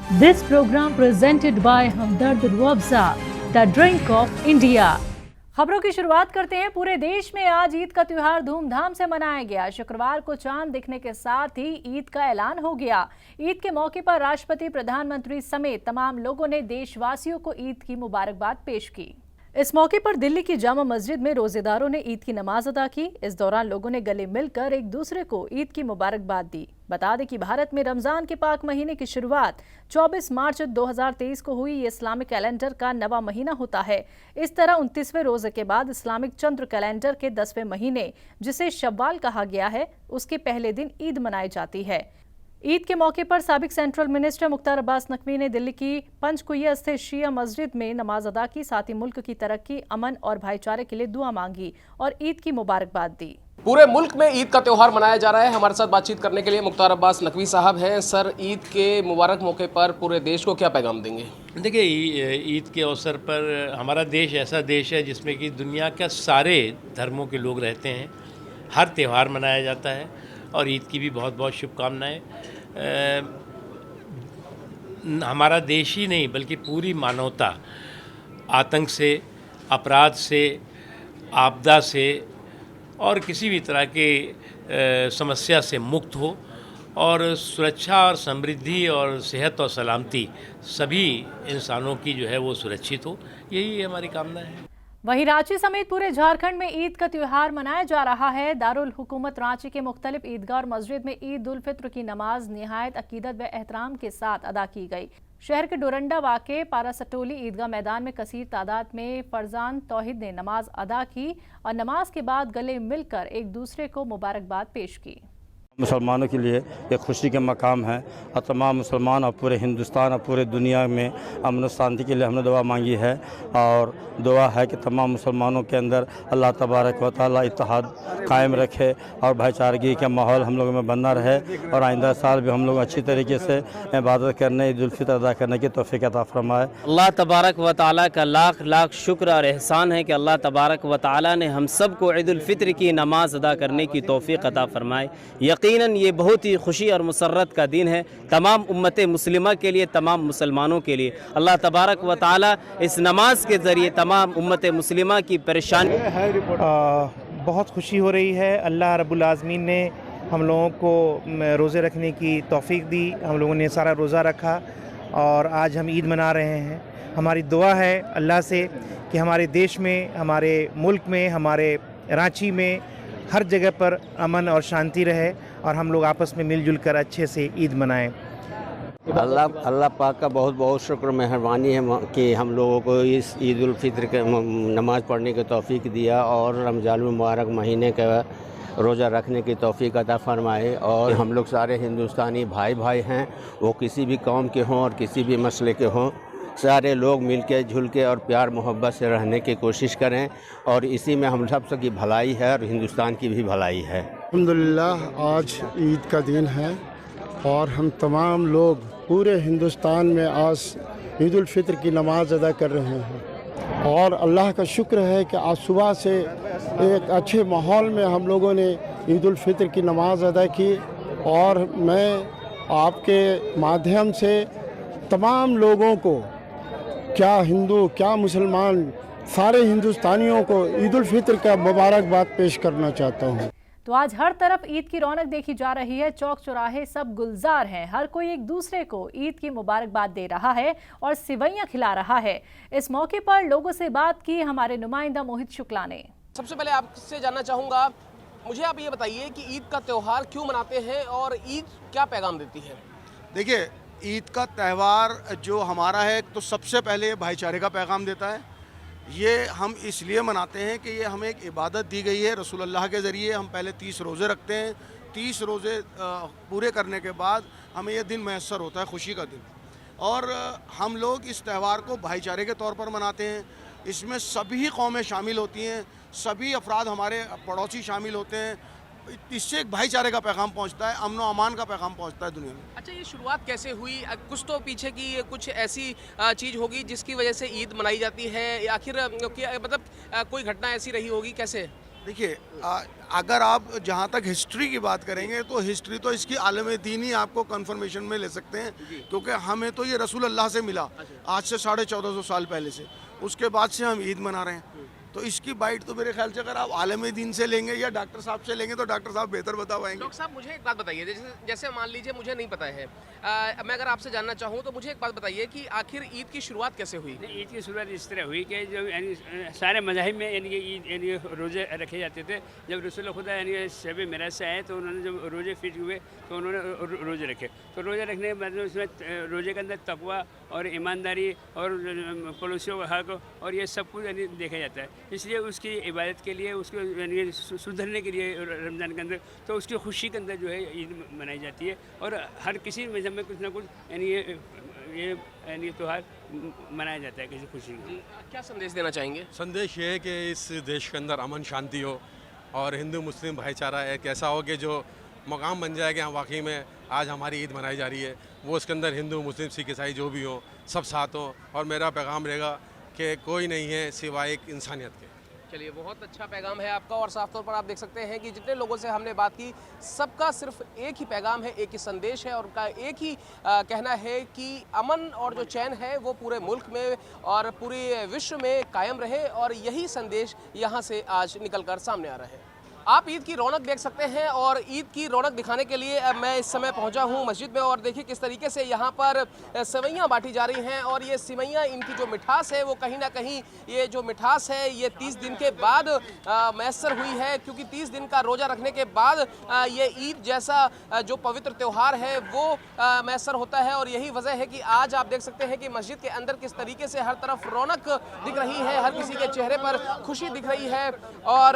This program presented by Hamdard Ruabza, the drink of India. खबरों की शुरुआत करते हैं। पूरे देश में आज ईद का त्योहार धूमधाम से मनाया गया। शुक्रवार को चांद दिखने के साथ ही ईद का ऐलान हो गया। ईद के मौके पर राष्ट्रपति, प्रधानमंत्री समेत तमाम लोगों ने देशवासियों को ईद की मुबारकबाद पेश की। इस मौके पर दिल्ली की जामा मस्जिद में रोजेदारों ने ईद की नमाज अदा की। इस दौरान लोगों ने गले मिलकर एक दूसरे को ईद की मुबारकबाद दी। बता दें कि भारत में रमजान के पाक महीने की शुरुआत 24 मार्च 2023 को हुई। ये इस्लामिक कैलेंडर का नवा महीना होता है। इस तरह 29वें रोजे के बाद इस्लामिक चंद्र कैलेंडर के 10वें महीने, जिसे शव्वाल कहा गया है, उसके पहले दिन ईद मनाई जाती है। ईद के मौके पर साबिक सेंट्रल मिनिस्टर मुख्तार अब्बास नकवी ने दिल्ली की पंचकुइया स्थित शिया मस्जिद में नमाज अदा की। साथ ही मुल्क की तरक्की, अमन और भाईचारे के लिए दुआ मांगी और ईद की मुबारकबाद दी। पूरे मुल्क में ईद का त्यौहार मनाया जा रहा है। हमारे साथ बातचीत करने के लिए मुख्तार अब्बास नकवी साहब हैं। सर, ईद के मुबारक मौके पर पूरे देश को क्या पैगाम देंगे? देखिए, ईद के अवसर पर हमारा देश ऐसा देश है जिसमें कि दुनिया के सारे धर्मों के लोग रहते हैं। हर त्यौहार मनाया जाता है और ईद की भी बहुत बहुत शुभकामनाएं। हमारा देश ही नहीं बल्कि पूरी मानवता आतंक से, अपराध से, आपदा से और किसी भी तरह के समस्या से मुक्त हो और सुरक्षा और समृद्धि और सेहत और सलामती सभी इंसानों की जो है वो सुरक्षित हो, यही हमारी कामना है। वहीं रांची समेत पूरे झारखंड में ईद का त्योहार मनाया जा रहा है। दारुल हुकूमत रांची के मुख्तलिफ ईदगाह और मस्जिद में ईद उल फित्र की नमाज निहायत अकीदत व एहतराम के साथ अदा की गई। शहर के डोरंडा वाक़े पारासटोली ईदगाह मैदान में कसीर तादाद में फरजान तौहीद ने नमाज अदा की और नमाज के बाद गले मिलकर एक दूसरे को मुबारकबाद पेश की। मुसलमानों के लिए एक खुशी का मकाम है और तमाम मुसलमान और पूरे हिंदुस्तान और पूरे दुनिया में अमन और शांति के लिए हमने दुआ मांगी है और दुआ है कि तमाम मुसलमानों के अंदर अल्लाह तबारक व तआला इत्तेहाद कायम रखे और भाईचारगी का माहौल हम लोगों में बना रहे और आइंदा साल भी हम लोग अच्छी तरीके से इबादत करने, ईद उल फित्र अदा करने की तौफीक अता फरमाए। अल्लाह तबारक व तआला का लाख लाख शुक्र और एहसान है कि अल्लाह तबारक व तआला ने हम सब को ईद उल फित्र की नमाज अदा करने की तौफीक अता फरमाए। यकीनन ये बहुत ही खुशी और मुसर्रत का दिन है तमाम उम्मत मुस्लिमा के लिए, तमाम मुसलमानों के लिए। अल्लाह तबारक व तआला इस नमाज के ज़रिए तमाम उम्मत मुस्लिमा की परेशानी बहुत खुशी हो रही है। अल्लाह रब्बुल आज़मीन ने हम लोगों को रोज़े रखने की तौफीक दी। हम लोगों ने सारा रोज़ा रखा और आज हम ईद मना रहे हैं। हमारी दुआ है अल्लाह से कि हमारे देश में, हमारे मुल्क में, हमारे रांची में हर जगह पर अमन और शांति रहे और हम लोग आपस में मिलजुल कर अच्छे से ईद मनाएं। अल्लाह पाक का बहुत बहुत शुक्र मेहरबानी है कि हम लोगों को इस ईद उल फित्र के नमाज़ पढ़ने की तौफीक दिया और रमज़ान मुबारक महीने का रोज़ा रखने की तौफीक अता फरमाए। और हम लोग सारे हिंदुस्तानी भाई भाई हैं, वो किसी भी कौम के हों और किसी भी मसले के हों, सारे लोग मिल के जुल के और प्यार मोहब्बत से रहने की कोशिश करें और इसी में हम सब की भलाई है और हिंदुस्तान की भी भलाई है। अल्हम्दुलिल्लाह, आज ईद का दिन है और हम तमाम लोग पूरे हिंदुस्तान में आज ईद उल फित्र की नमाज अदा कर रहे हैं और अल्लाह का शुक्र है कि आज सुबह से एक अच्छे माहौल में हम लोगों ने ईद उल फित्र की नमाज अदा की। और मैं आपके माध्यम से तमाम लोगों को, क्या हिंदू क्या मुसलमान, सारे हिंदुस्तानियों को ईद उल फित्र का मुबारकबाद पेश करना चाहता हूँ। तो आज हर तरफ ईद की रौनक देखी जा रही है। चौक चौराहे सब गुलजार हैं। हर कोई एक दूसरे को ईद की मुबारकबाद दे रहा है और सिवैयां खिला रहा है। इस मौके पर लोगों से बात की हमारे नुमाइंदा मोहित शुक्ला ने। सबसे पहले आपसे जानना चाहूँगा, मुझे आप ये बताइए कि ईद का त्यौहार क्यों मनाते हैं और ईद क्या पैगाम देती है? देखिए, ईद का त्यौहार जो हमारा है तो सबसे पहले भाईचारे का पैगाम देता है। ये हम इसलिए मनाते हैं कि ये हमें एक इबादत दी गई है रसूल अल्लाह के ज़रिए। हम पहले 30 रोज़े रखते हैं। 30 रोज़े पूरे करने के बाद हमें ये दिन मैसर होता है, खुशी का दिन। और हम लोग इस त्यौहार को भाईचारे के तौर पर मनाते हैं। इसमें सभी कौमें शामिल होती हैं, सभी अफराद हमारे पड़ोसी शामिल होते हैं। इससे एक भाईचारे का पैगाम पहुंचता है, अमन और अमान का पैगाम पहुंचता है दुनिया में। अच्छा, ये शुरुआत कैसे हुई? कुछ तो पीछे की कुछ ऐसी चीज़ होगी जिसकी वजह से ईद मनाई जाती है, आखिर मतलब कोई घटना ऐसी रही होगी, कैसे? देखिए अगर आप जहाँ तक हिस्ट्री की बात करेंगे तो हिस्ट्री तो इसकी आलम दीन ही आपको कंफर्मेशन में ले सकते हैं, क्योंकि हमें तो ये रसूल अल्लाह से मिला आज से 1450 साल पहले से, उसके बाद से हम ईद मना रहे हैं। तो इसकी बाइट तो मेरे ख्याल से अगर आप आलम दीन से लेंगे या डॉक्टर साहब से लेंगे तो डॉक्टर साहब बेहतर बता पाएंगे। डॉक्टर साहब मुझे एक बात बताइए, जैसे मान लीजिए मुझे नहीं पता है, मैं अगर आपसे जानना चाहूँ तो मुझे एक बात बताइए कि आखिर ईद की शुरुआत कैसे हुई? ईद की शुरुआत इस तरह हुई कि जो यानी सारे मज़ाहिब में यानी कि ईद यानी रोज़े रखे जाते थे। जब रसूल खुदा यानी शब मेराज से आए तो उन्होंने जब रोज़े फिट हुए तो उन्होंने रोज़े रखे। तो रोज़े रखने के बाद उसमें रोज़े के अंदर तकवा और ईमानदारी और पड़ोसियों का हक और ये सब कुछ यानी देखा जाता है। इसलिए उसकी इबादत के लिए, उसको यानी सुधरने के लिए रमज़ान के अंदर तो उसकी खुशी के अंदर जो है ईद मनाई जाती है। और हर किसी मज़हब में कुछ ना कुछ यानी ये त्यौहार मनाया जाता है किसी खुशी में। क्या संदेश देना चाहेंगे? संदेश ये है कि इस देश के अंदर अमन शांति हो और हिंदू मुस्लिम भाईचारा एक ऐसा हो कि जो मकाम बन जाए कि हाँ वाकई में आज हमारी ईद मनाई जा रही है, वो इसके अंदर हिंदू मुस्लिम सिख ईसाई जो भी हो सब साथ हो। और मेरा पैगाम रहेगा कि कोई नहीं है सिवाय एक इंसानियत के। चलिए, बहुत अच्छा पैगाम है आपका और साफ तौर पर आप देख सकते हैं कि जितने लोगों से हमने बात की सबका सिर्फ एक ही पैगाम है, एक ही संदेश है और उनका एक ही कहना है कि अमन और जो चैन है वो पूरे मुल्क में और पूरे विश्व में कायम रहे और यही संदेश यहाँ से आज निकलकर सामने आ रहा है। आप ईद की रौनक देख सकते हैं और ईद की रौनक दिखाने के लिए मैं इस समय पहुंचा हूं मस्जिद में और देखिए किस तरीके से यहां पर सेवइयां बांटी जा रही हैं और ये सेवइयां, इनकी जो मिठास है वो कहीं ना कहीं ये जो मिठास है ये 30 दिन के बाद मैसर हुई है, क्योंकि 30 दिन का रोज़ा रखने के बाद ये ईद जैसा जो पवित्र त्यौहार है वो मैसर होता है। और यही वजह है कि आज आप देख सकते हैं कि मस्जिद के अंदर किस तरीके से हर तरफ रौनक दिख रही है, हर किसी के चेहरे पर खुशी दिख रही है। और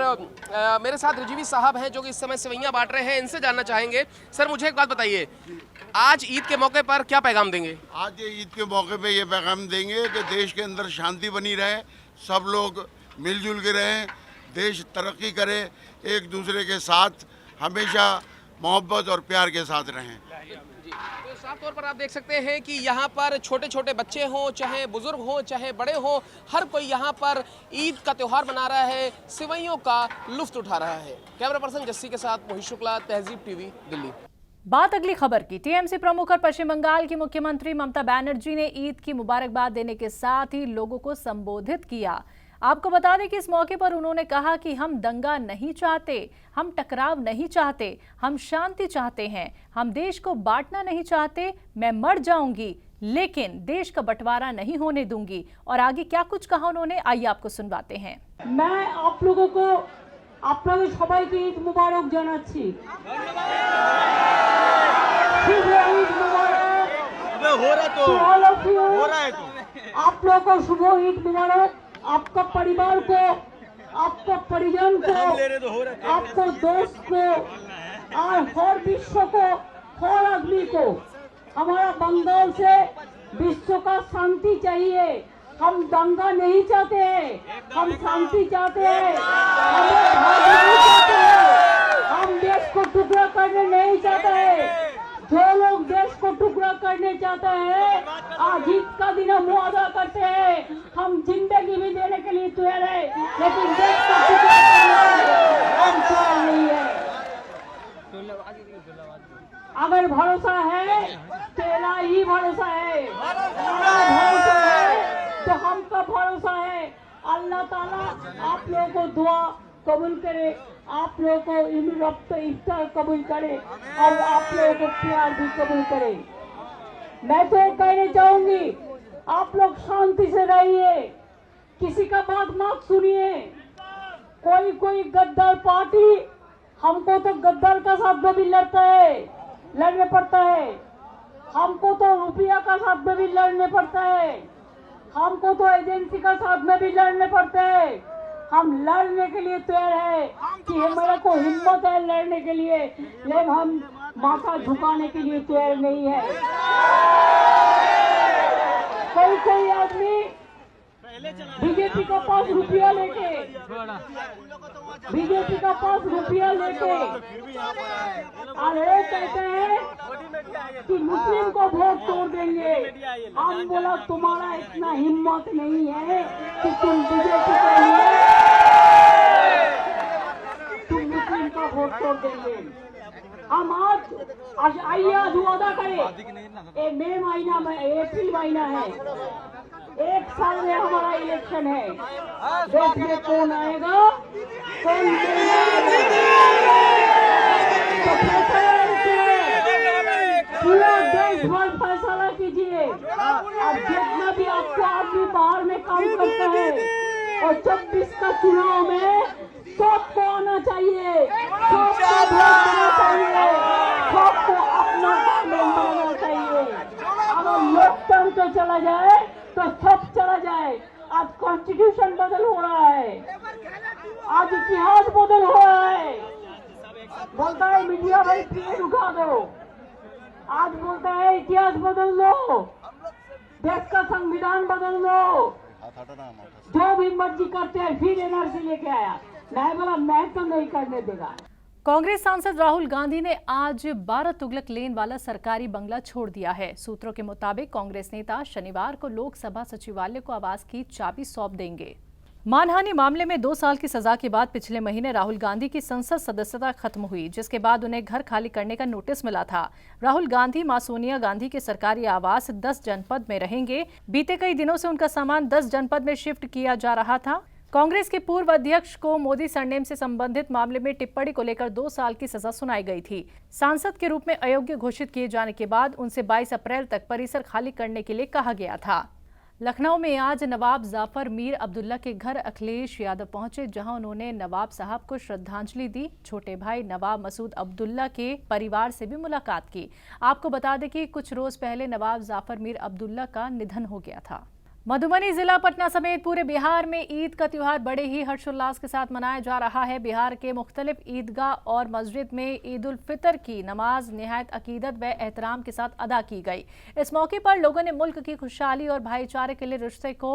मेरे साथ रिजवी साहब हैं जो कि इस समय सेवइयां बांट रहे हैं, इनसे जानना चाहेंगे। सर मुझे एक बात बताइए, आज ईद के मौके पर क्या पैगाम देंगे? आज ईद के मौके पे ये पैगाम देंगे कि देश के अंदर शांति बनी रहे, सब लोग मिलजुल के रहें, देश तरक्की करे, एक दूसरे के साथ हमेशा मोहब्बत और प्यार के साथ रहें। तो साफ तौर पर आप देख सकते हैं कि यहाँ पर छोटे छोटे बच्चे हों, चाहे बुजुर्ग हों, चाहे बड़े हों, हर कोई यहाँ पर ईद का त्यौहार मना रहा है, सेवइयों का लुत्फ उठा रहा है। कैमरा पर्सन जस्सी के साथ मोहित शुक्ला, तहजीब टीवी, दिल्ली। बात अगली खबर की। टीएमसी प्रमुख और पश्चिम बंगाल की मुख्यमंत्री ममता बनर्जी ने ईद की मुबारकबाद देने के साथ ही लोगों को संबोधित किया। आपको बता दें कि इस मौके पर उन्होंने कहा कि हम दंगा नहीं चाहते, हम टकराव नहीं चाहते, हम शांति चाहते हैं, हम देश को बांटना नहीं चाहते। मैं मर जाऊंगी लेकिन देश का बंटवारा नहीं होने दूंगी। और आगे क्या कुछ कहा उन्होंने, आइए आपको सुनवाते हैं। मैं आप लोगों को আপনাদের সবাইকে ঈদ মুবারক জানাচ্ছি। শুভ ঈদ মুবারক। आप लोगों को शुभ ईद मुबारक। आपका परिवार को, आपका परिजन को, आपको दोस्त को और हर विश्व को, हर आदमी को हमारा बंगाल से विश्व का शांति चाहिए। हम दंगा नहीं चाहते हैं, हम शांति चाहते हैं, हम देश को टुकड़ा करने नहीं चाहते हैं। जो लोग देश को टुकड़ा करने चाहते हैं आज ईद का दिन हम वादा करते हैं हम जिंदगी भी देने के लिए तैयार है, लेकिन देश को टुकड़ा करने हम तैयार नहीं है। अगर भरोसा है तेरा ही भरोसा है, भरोसा है तो हमका भरोसा है। अल्लाह ताला आप लोगों को दुआ कबूल करे, आप लोगों को रब्त इफ्तार कबूल करे और आप लोगों को प्यार भी कबूल करे। मैं तो कहना चाहूंगी आप लोग शांति से रहिए, किसी का बात मत सुनिए। कोई गद्दार पार्टी, हमको तो गद्दार का साथ में भी लड़ने पड़ता है, हमको तो रुपया का साथ में भी लड़ने पड़ता है, हमको तो एजेंसी का साथ में भी लड़ने पड़ते हैं। हम लड़ने के लिए तैयार है कि हमारे को हिम्मत है लड़ने के लिए, लेकिन हम माथा झुकाने के लिए तैयार नहीं है। कोई आदमी बीजेपी का पास रुपया लेके और वो कहते हैं कि मुस्लिम को वोट तोड़ देंगे। हम बोला तुम्हारा इतना हिम्मत नहीं है कि तुम बीजेपी के लिए का वोट तोड़ देंगे। हम आज आइए आज वादा करें, ये मई महीना में अप्रैल महीना है, 1 साल में हमारा इलेक्शन है, देश में कौन आएगा कौन पूरा देश भर फैसला कीजिए। अब जितना भी आपको आदमी बाहर में काम करता है और 24 का चुनाव में सबको आना चाहिए, सबको वोट देना चाहिए, सबको अपना गवर्नमेंट बनाना चाहिए। अगर लोकतंत्र चला जाए तो सब चला जाए। आज कॉन्स्टिट्यूशन बदल हो रहा है, आज इतिहास बदल हो रहा है। बोलता है मीडिया भाई पेड़ उठा दो, आज बोलता है इतिहास बदल लो, देश का संविधान बदल लो, जो भी मर्जी करते हैं। फिर एनआरसी लेके आया, नहीं बोला मैं तो नहीं करने देगा। कांग्रेस सांसद राहुल गांधी ने आज 12 तुगलक लेन वाला सरकारी बंगला छोड़ दिया है। सूत्रों के मुताबिक कांग्रेस नेता शनिवार को लोकसभा सचिवालय को आवास की चाबी सौंप देंगे। मानहानि मामले में 2 साल की सजा के बाद पिछले महीने राहुल गांधी की संसद सदस्यता खत्म हुई, जिसके बाद उन्हें घर खाली करने का नोटिस मिला था। राहुल गांधी मां सोनिया गांधी के सरकारी आवास 10 जनपद में रहेंगे। बीते कई दिनों से उनका सामान 10 जनपद में शिफ्ट किया जा रहा था। कांग्रेस के पूर्व अध्यक्ष को मोदी सरनेम से संबंधित मामले में टिप्पणी को लेकर 2 साल की सजा सुनाई गई थी। सांसद के रूप में अयोग्य घोषित किए जाने के बाद उनसे 22 अप्रैल तक परिसर खाली करने के लिए कहा गया था। लखनऊ में आज नवाब जाफर मीर अब्दुल्ला के घर अखिलेश यादव पहुंचे, जहां उन्होंने नवाब साहब को श्रद्धांजलि दी। छोटे भाई नवाब मसूद अब्दुल्ला के परिवार से भी मुलाकात की। आपको बता दें कि कुछ रोज पहले नवाब जाफर मीर अब्दुल्ला का निधन हो गया था। मधुबनी जिला पटना समेत पूरे बिहार में ईद का त्योहार बड़े ही हर्षोल्लास के साथ मनाया जा रहा है। बिहार के मुख्तलिफ ईदगाह और मस्जिद में ईद उल फितर की नमाज निहायत अकीदत व एहतराम के साथ अदा की गई। इस मौके पर लोगों ने मुल्क की खुशहाली और भाईचारे के लिए रिश्ते को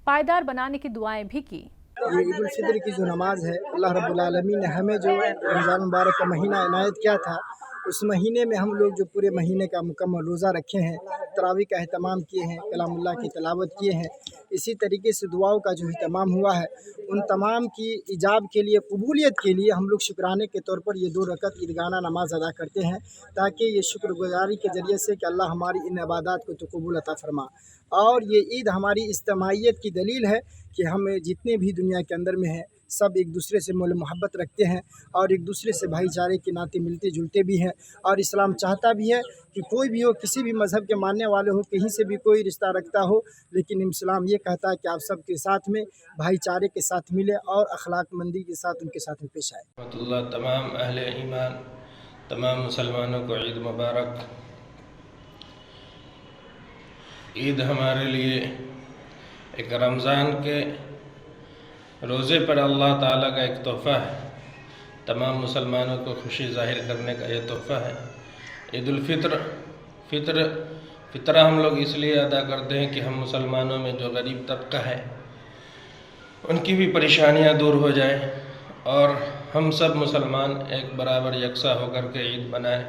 पायदार बनाने की दुआएं भी की। ये ईद उल फितर की जो नमाज है, अल्लाह रब्बुल आलमीन ने हमें जो रमज़ान मुबारक का महीना इनायत किया था, उस महीने में हम लोग जो पूरे महीने का मुकम्मल रोज़ा रखे हैं, तरावी का अहतमाम किए हैं, कलामुल्लाह की तिलावत किए हैं। इसी तरीके से दुआओं का जो अहतमाम हुआ है, उन तमाम की इजाब के लिए, कबूलियत के लिए हम लोग शुक्राने के तौर पर ये 2 रकत ईदगाना नमाज अदा करते हैं, ताकि ये शुक्रगुजारी के ज़रिए से कि अल्लाह हमारी इन इबादत को तो कबूल अता फरमा। और ये ईद हमारी इज्तिमाइयत की दलील है कि हम जितने भी दुनिया के अंदर में हैं, सब एक दूसरे से मोल मोहब्बत रखते हैं और एक दूसरे से भाईचारे के नाते मिलते जुलते भी हैं। और इस्लाम चाहता भी है कि कोई भी हो, किसी भी मज़हब के मानने वाले हो, कहीं से भी कोई रिश्ता रखता हो, लेकिन इस्लाम ये कहता है कि आप सब के साथ में भाईचारे के साथ मिले और अखलाकमंदी के साथ उनके साथ में पेश आए। तमाम अहले ईमान, तमाम मुसलमानों को ईद मुबारक। ईद हमारे लिए एक रमज़ान के रोज़े पर अल्लाह ताला का एक तोहफ़ा है। तमाम मुसलमानों को खुशी ज़ाहिर करने का ये तोहफ़ा है। ईद उल फितर हम लोग इसलिए अदा करते हैं कि हम मुसलमानों में जो गरीब तबका है उनकी भी परेशानियां दूर हो जाए और हम सब मुसलमान एक बराबर यकसा होकर के ईद मनाएं।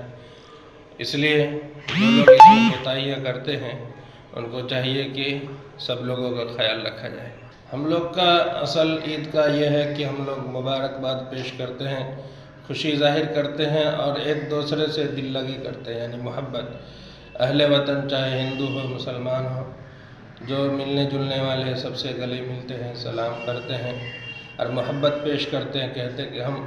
इसलिए जो लोग इसमें कोताहियाँ करते हैं उनको चाहिए कि सब लोगों का ख्याल रखा जाए। हम लोग का असल ईद का यह है कि हम लोग मुबारकबाद पेश करते हैं, खुशी जाहिर करते हैं और एक दूसरे से दिल लगी करते हैं, यानी मोहब्बत। अहले वतन चाहे हिंदू हो मुसलमान हो, जो मिलने जुलने वाले सबसे गले मिलते हैं, सलाम करते हैं और मोहब्बत पेश करते हैं। कहते हैं कि हम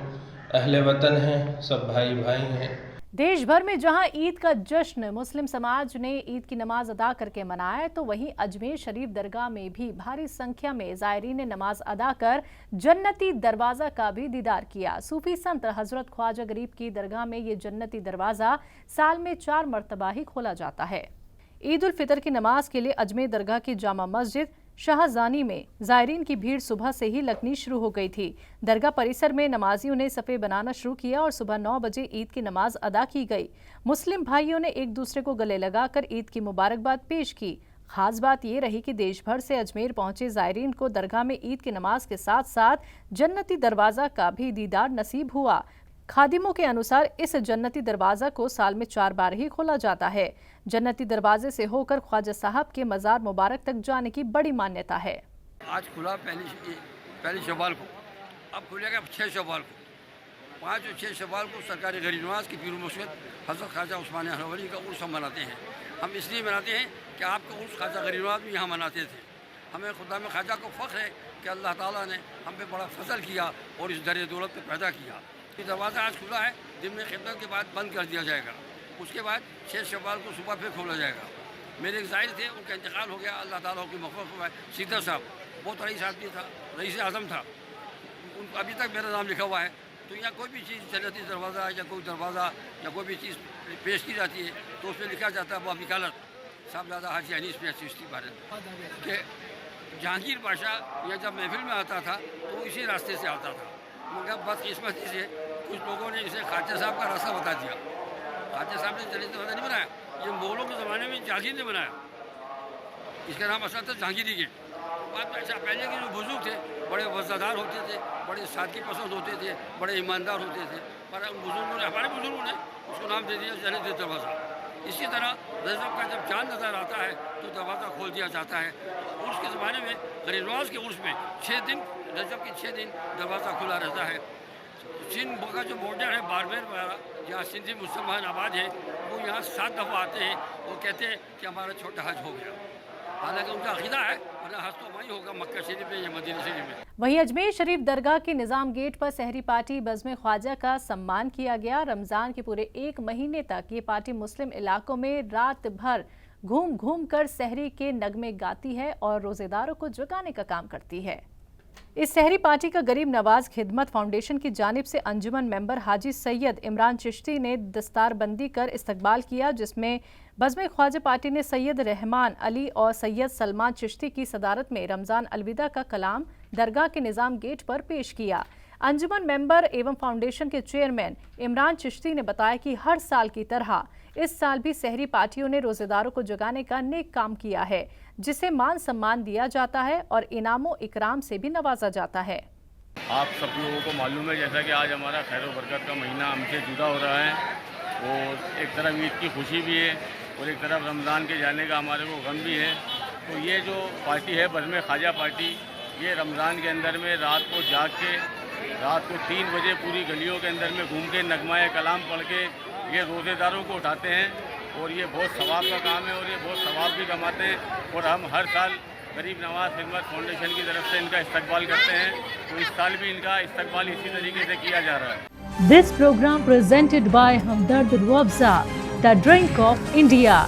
अहले वतन हैं, सब भाई भाई हैं। देश भर में जहां ईद का जश्न मुस्लिम समाज ने ईद की नमाज अदा करके मनाया, तो वहीं अजमेर शरीफ दरगाह में भी भारी संख्या में ज़ायरीन ने नमाज अदा कर जन्नती दरवाज़ा का भी दीदार किया। सूफी संत हज़रत ख्वाजा गरीब की दरगाह में ये जन्नती दरवाज़ा साल में 4 मरतबा ही खोला जाता है। ईद उल फितर की नमाज के लिए अजमेर दरगाह की जामा मस्जिद शाहजानी में ज़ायरीन की भीड़ सुबह से ही लगनी शुरू हो गई थी। दरगाह परिसर में नमाजियों ने सफ़े बनाना शुरू किया और सुबह 9 बजे ईद की नमाज अदा की गई। मुस्लिम भाइयों ने एक दूसरे को गले लगाकर ईद की मुबारकबाद पेश की। खास बात ये रही कि देश भर से अजमेर पहुंचे ज़ायरीन को दरगाह में ईद की नमाज के साथ साथ जन्नती दरवाज़ा का भी दीदार नसीब हुआ। खादिमों के अनुसार इस जन्नती दरवाज़ा को साल में 4 बार ही खोला जाता है। जन्नती दरवाजे से होकर ख्वाजा साहब के मज़ार मुबारक तक जाने की बड़ी मान्यता है। आज खुला पहली शवाल को, अब खुलेगा 6 शवाल को। 5 और 6 शवाल को सरकारी गरीब नवाज की पीर मुर्शिद हज़रत ख्वाजा उस्मान नहरवरी का उर्स हम मनाते हैं। हम इसलिए मनाते हैं कि आपका उर्स ख्वाजा गरीब नवाज भी यहाँ मनाते थे। हमें खुदा में ख्वाजा को फ़ख्र है कि अल्लाह ताला ने हम पे बड़ा फजल किया और इस दर दौलत पे पैदा किया। ये दरवाज़ा आज खुला है, दिन में खिदमत के बाद बंद कर दिया जाएगा। उसके बाद 6 शवाल को सुबह फिर खोला जाएगा। मेरे एक ज़ाहिर थे, उनका इंतकाल हो गया, अल्लाह ताला की मग़फ़िरत फरमाए। सीधा साहब बहुत रईस आदमी था, रईस आज़म था, अभी तक मेरा नाम लिखा हुआ है। तो यहाँ कोई भी चीज़ जन्नती दरवाज़ा या कोई दरवाज़ा या कोई भी चीज़ पेश की जाती है तो उसमें लिखा जाता है वह वकालत साहबजादा हाजी अनीस पे चिश्ती बारे कि जहांगीर बादशाह या जब महफिल में आता था तो इसी रास्ते से आता था, मगर बदकिस्मती से कुछ लोगों ने इसे ख्वाजा साहब का रास्ता बता दिया। ख्वाजा साहब ने जन्नती दरवाज़ा नहीं बनाया, ये मुग़लों के ज़माने में जहांगीर ने बनाया। इसका नाम असल था जहांगीरी गेट। अच्छा, पहले के जो बुजुर्ग थे बड़े वज़ादार होते थे, बड़े सादगी पसंद होते थे, बड़े ईमानदार होते थे, पर उन बुजुर्गों ने, हमारे बुजुर्गों ने उसको नाम दे दिया जन्नती दरवाज़ा। इसी तरह रजब का जब चाँद नज़र आता है तो दरवाज़ा खोल दिया जाता है। उर्स के ज़माने में गरीब नवाज के उर्स में 6 दिन, रजब के 6 दिन दरवाज़ा खुला रहता है। सिंध का जो बॉर्डर है बारमेर वाला, जहाँ सिंधी मुसलमान आबाद है, वो यहाँ 7 दफ़ा आते हैं। वो कहते हैं कि हमारा छोटा हज हो गया, हालांकि उनका अक़ीदा है वरना हज तो वहीं होगा मक्का शरीफ में या मदीना शरीफ में। वहीं अजमेर शरीफ दरगाह के निज़ाम गेट पर सहरी पार्टी बज़्म ख्वाजा का सम्मान किया गया। रमज़ान के पूरे 1 महीने तक ये पार्टी मुस्लिम इलाकों में रात भर घूम घूम कर सहरी के नगमे गाती है और रोज़ेदारों को जगाने का काम करती है। इस सहरी पार्टी का गरीब नवाज खिदमत फाउंडेशन की जानिब से अंजुमन मेंबर हाजी सैयद इमरान चिश्ती ने दस्तारबंदी कर इस्तकबाल किया, जिसमें बज़्म ख्वाजा पार्टी ने सैयद रहमान अली और सैयद सलमान चिश्ती की सदारत में रमज़ान अलविदा का कलाम दरगाह के निज़ाम गेट पर पेश किया। अंजुमन मेंबर एवं फाउंडेशन के चेयरमैन इमरान चिश्ती ने बताया कि हर साल की तरह इस साल भी सहरी पार्टियों ने रोज़ेदारों को जगाने का नेक काम किया है, जिसे मान सम्मान दिया जाता है और इनामो इकराम से भी नवाजा जाता है। आप सब लोगों को मालूम है जैसा कि आज हमारा खैर बरकत का महीना हमसे जुदा हो रहा है और एक तरफ ईद की खुशी भी है और एक तरफ रमज़ान के जाने का हमारे को गम भी है। तो ये जो पार्टी है बज़्म ख्वाजा पार्टी, ये रमज़ान के अंदर में रात को जाग के रात को 3 बजे पूरी गलियों के अंदर में घूम के नगमाए कलाम पढ़ के ये रोज़ेदारों को उठाते हैं और ये बहुत सवाब का काम है और ये बहुत सवाब भी कमाते हैं। और हम हर साल गरीब नवाज खिदमत फाउंडेशन की तरफ से इनका इस्तकबाल करते हैं, तो इस साल भी इनका इस्तकबाल इसी तरीके से किया जा रहा है। This programme presented by Hamdard Rooh Afza, the drink of India.